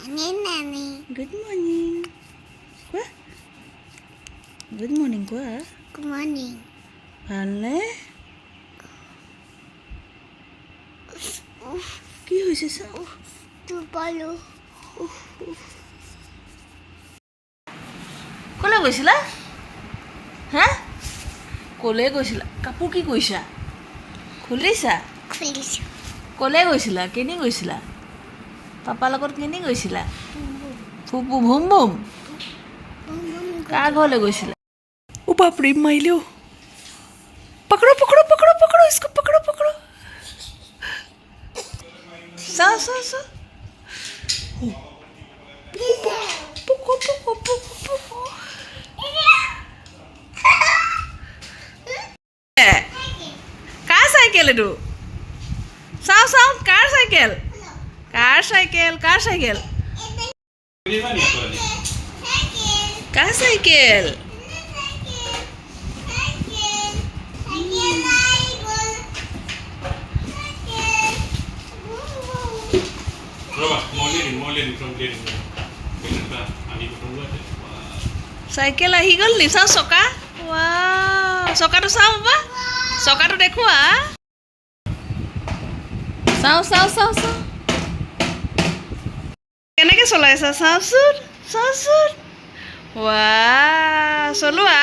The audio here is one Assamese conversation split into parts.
Good morning. Quoi? Good morning quoi? Good morning. ভালনে? কি হৈছে চা? Tupalo. ক'লৈ গৈছিলা? হা? ক'লৈ গৈছিলা? কাপোৰ কি কৰিছা? খুলিছা? Please. ক'লৈ গৈছিলা? কেনি গৈছিলা? পাপাৰ লগত কেনি গৈছিলা? ফুপু ভুম ভুম? কাৰ ঘৰলৈ গৈছিলা? ओ बाप रे माइलो पकड़ो पकड़ो पकड़ो पकड़ो इसको पकड़ो पकड़ो सा सा सा पुको पुको पुको पुको कार साइकिल है तू Sao Sao car cycle car cycle car cycle car cycle cycle আহি গ'ল নিচা চকা ৱা চকাটো চাওঁ বাবা চকাটো দেখুৱা চাওঁ চাওঁ চাওঁ চাওঁ কেনেকৈ চলাইছা চাওঁচোন চাওঁচোন ৱা চলোৱা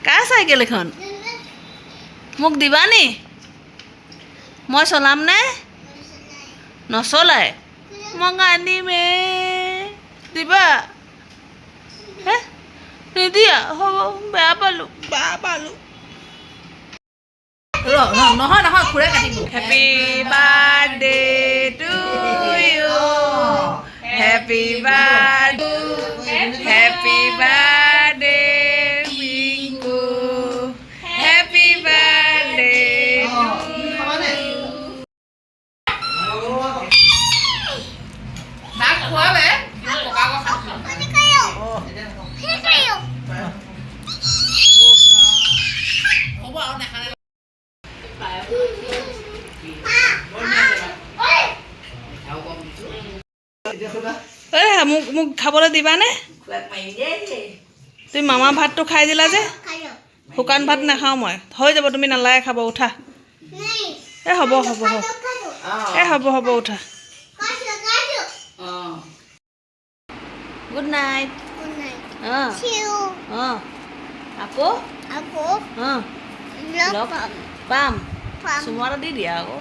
কাৰ চাইকেল এখন মোক দিবা নি মই চলাম নে নচলাই মই আনিমে দিবা হে নিদিয়া হ'ব বেয়া পালোঁ নহয় নহয় খুৰে কাটিব happy birthday to you happy birthday happy birthday Pinku happy birthday মোক মোক খাবলৈ দিবানে তুমি মামা ভাতটো খাই দিলা যে শুকান ভাত নাখাওঁ মই হৈ যাব তুমি নালাগে খাব উঠা হ'ব হ'ব হ'ব হ'ব হ'ব উঠা গুড নাইট Good night. অঁ You. অঁ আকৌ Ako. অঁ Love. পাম Pam. চুমা এটা দি দিয়া আকৌ